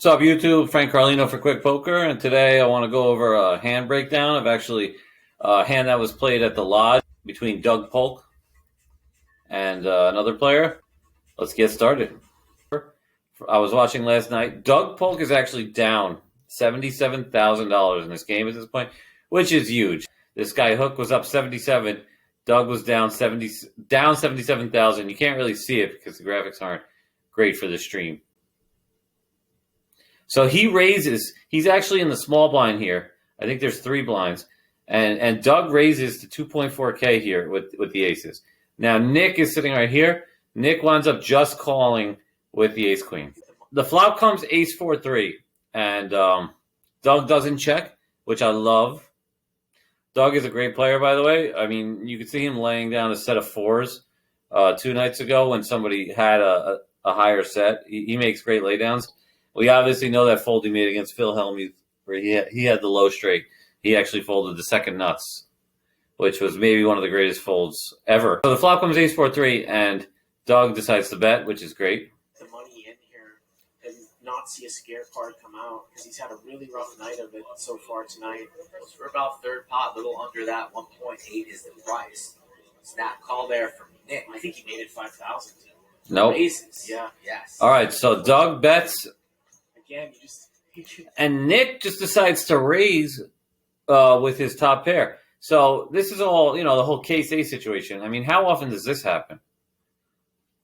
What's up, YouTube? Frank Carlino for Quick Poker, and today I want to go over a hand breakdown of actually a hand that was played at the Lodge between Doug Polk and another player. Let's get started. I was watching last night. Doug Polk is actually down $77,000 in this game at this point, which is huge. This guy Hook was up 77. Doug was down 77,000. You can't really see it because the graphics aren't great for the stream. So he raises. He's actually in the small blind here. I think there's 3 blinds, and Doug raises to 2.4K here with the aces. Now Nick is sitting right here. Nick winds up just calling with the ace queen. The flop comes ace 4-3, and Doug doesn't check, which I love. Doug is a great player, by the way. I mean, you could see him laying down a set of 4s 2 nights ago when somebody had a higher set. He makes great laydowns. We obviously know that fold he made against Phil Hellmuth, where he had the low straight. He actually folded the second nuts, which was maybe one of the greatest folds ever. So the flop comes ace 4-3, and Doug decides to bet, which is great. The money in here and not see a scare card come out because he's had a really rough night of it so far tonight. For about third pot, little under that 1.8 is the price. Snap call there from Nick. I think he made it 5,000. Nope. Aces. Yeah. Yes. All right, so Doug bets. Again, And Nick just decides to raise with his top pair. So this is all, the whole case A situation. I mean, how often does this happen?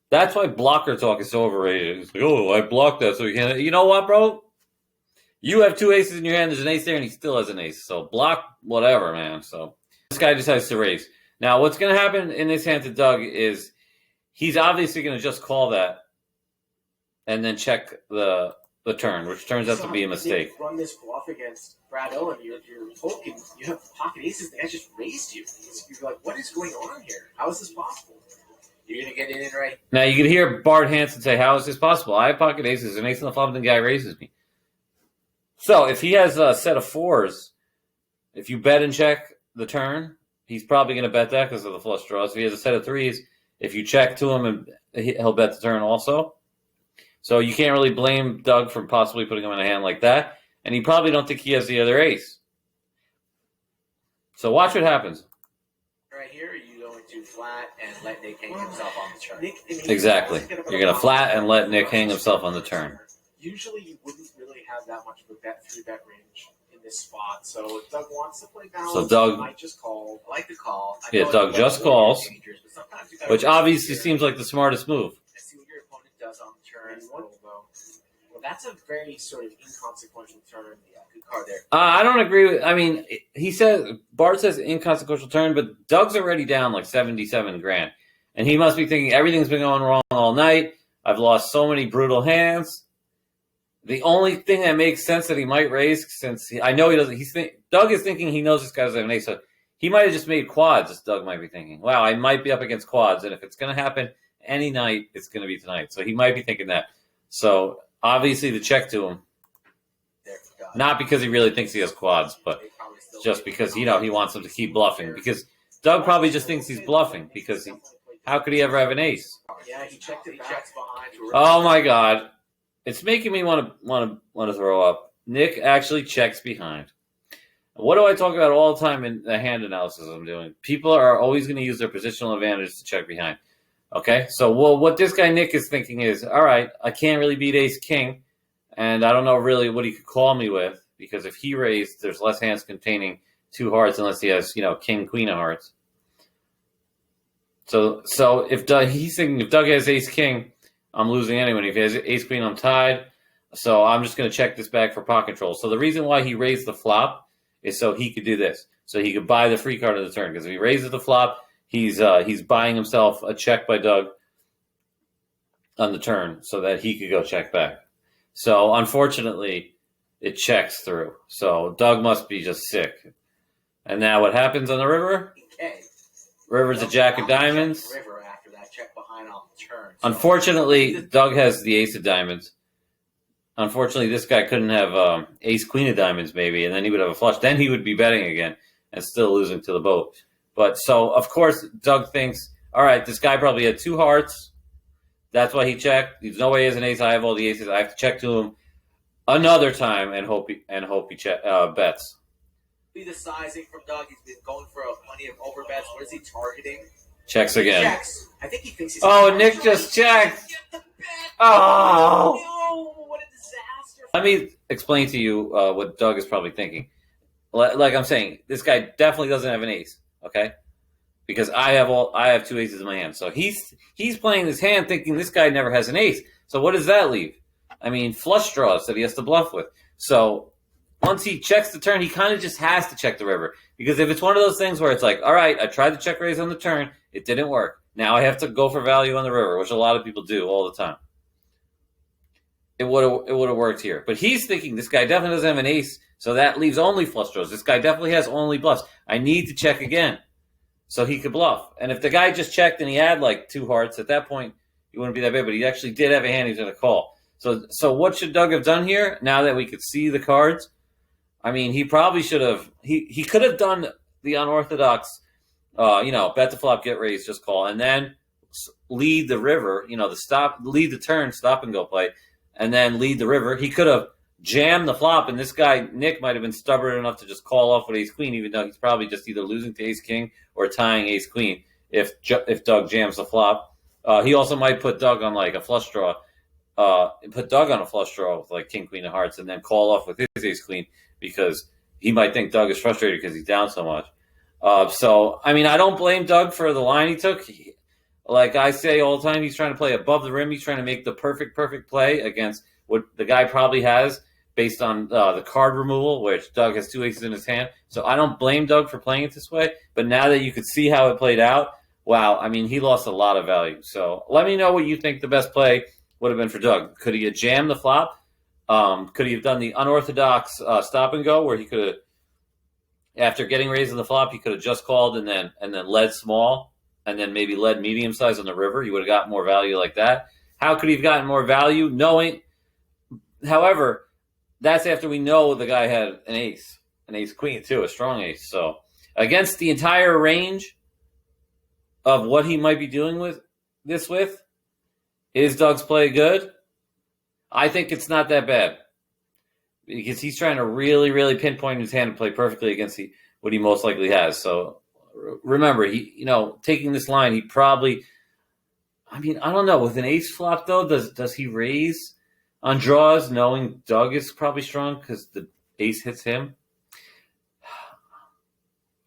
That's why blocker talk is so overrated. It's like, oh, I blocked that so you can't. You know what, bro? You have 2 aces in your hand. There's an ace there, and he still has an ace. So block whatever, man. So this guy decides to raise. Now, what's going to happen in this hand to Doug is he's obviously going to just call that and then check the turn, which turns out to be a mistake. Nick run this bluff against Brad Owen. You're hoping you have pocket aces. The guy just raised you. You're like, what is going on here? How is this possible? You're going to get in it right. Now, you can hear Bart Hansen say, how is this possible? I have pocket aces, an ace on the flop, and the guy raises me. So if he has a set of 4s, if you bet and check the turn, he's probably going to bet that because of the flush draws. If he has a set of 3s, if you check to him, and he'll bet the turn also. So you can't really blame Doug for possibly putting him in a hand like that. And you probably don't think he has the other ace. So watch what happens. Right here, you're going to flat and let Nick hang himself on the turn. Exactly. You're going to flat and let Nick hang himself on the turn. Usually you wouldn't really have that much of a bet range in this spot. So if Doug wants to play balance, so Doug might just call. I like the call. Doug just calls, which really obviously seems like the smartest move. See what your opponent does on the turn. Well, that's a very sort of inconsequential turn. Yeah, good card there. I don't agree with. I mean, Bart says inconsequential turn, but Doug's already down like 77 grand, and he must be thinking everything's been going wrong all night. I've lost so many brutal hands. The only thing that makes sense that he might raise, since I know he doesn't. Doug is thinking he knows this guy doesn't have an ace, so he might have just made quads. As Doug might be thinking, wow, I might be up against quads, and if it's going to happen any night, it's going to be tonight. So he might be thinking that. So obviously the check to him, not because he really thinks he has quads, but just because, he wants him to keep bluffing. Because Doug probably just thinks he's bluffing because how could he ever have an ace? Yeah, he checked it back. Behind. Oh my God. It's making me want to throw up. Nick actually checks behind. What do I talk about all the time in the hand analysis I'm doing? People are always going to use their positional advantage to check behind. Okay, so what this guy Nick is thinking is, all right, I can't really beat ace king, and I don't know really what he could call me with, because if he raised, there's less hands containing 2 hearts unless he has, king, queen of hearts. So if he's thinking if Doug has ace king, I'm losing anyway. If he has ace queen, I'm tied. So I'm just going to check this back for pot control. So the reason why he raised the flop is so he could do this, so he could buy the free card of the turn. Because if he raises the flop, he's buying himself a check by Doug on the turn so that he could go check back. So unfortunately, it checks through. So Doug must be just sick. And now what happens on the river? Okay. River's a jack of diamonds. River after that check behind on the turn. Unfortunately, Doug has the ace of diamonds. Unfortunately, this guy couldn't have ace queen of diamonds maybe, and then he would have a flush. Then he would be betting again and still losing to the boat. But so, of course, Doug thinks, all right, this guy probably had 2 hearts. That's why he checked. There's no way he has an ace. I have all the aces. I have to check to him. another time and hope he bets. Be the sizing from Doug. He's been going for plenty of overbets. What is he targeting? Checks again. Checks. I think he thinks he's. Oh, Nick just checked. Get the bet. Oh. No, what a disaster. Let me explain to you what Doug is probably thinking. Like I'm saying, this guy definitely doesn't have an ace, okay? Because I have two aces in my hand. So he's playing this hand thinking this guy never has an ace. So what does that leave? I mean, flush draws that he has to bluff with. So once he checks the turn, he kind of just has to check the river. Because if it's one of those things where it's like, all right, I tried to check raise on the turn, it didn't work. Now I have to go for value on the river, which a lot of people do all the time. It would have worked here. But he's thinking this guy definitely doesn't have an ace, so that leaves only flush draws. This guy definitely has only bluffs. I need to check again so he could bluff. And if the guy just checked and he had like two hearts, at that point, he wouldn't be that big. But he actually did have a hand he's going to call. So what should Doug have done here now that we could see the cards? I mean, he probably should have – he could have done the unorthodox, bet the flop, get raised, just call, and then lead the river, lead the turn, stop and go play, and then lead the river. He could have jammed the flop, and this guy, Nick, might have been stubborn enough to just call off with ace-queen, even though he's probably just either losing to ace-king or tying ace-queen if Doug jams the flop. He also might put Doug on like a flush draw, put Doug on a flush draw with like king-queen of hearts and then call off with his ace-queen because he might think Doug is frustrated because he's down so much. I mean, I don't blame Doug for the line he took. Like I say all the time, he's trying to play above the rim. He's trying to make the perfect play against what the guy probably has based on the card removal, which Doug has two aces in his hand. So I don't blame Doug for playing it this way. But now that you could see how it played out, wow, I mean, he lost a lot of value. So let me know what you think the best play would have been for Doug. Could he have jammed the flop? Could he have done the unorthodox stop and go where he could have, after getting raised on the flop, he could have just called and then led small and then maybe led medium size on the river? He would have gotten more value like that. How could he have gotten more value? However, that's after we know the guy had an ace queen too, a strong ace. So against the entire range of what he might be doing with, is Doug's play good? I think it's not that bad because he's trying to really, really pinpoint his hand and play perfectly against what he most likely has. So remember, taking this line, he probably, I mean, I don't know. With an ace flop, though, does he raise on draws knowing Doug is probably strong because the ace hits him?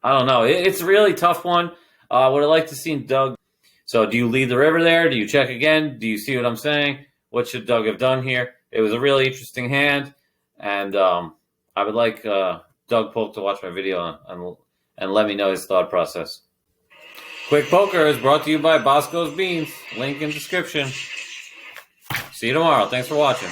I don't know. It's a really tough one. Would I like to see Doug? So do you lead the river there? Do you check again? Do you see what I'm saying? What should Doug have done here? It was a really interesting hand, and I would like Doug Polk to watch my video and let me know his thought process. Quick Poker is brought to you by Bosco's Beans. Link in description. See you tomorrow. Thanks for watching.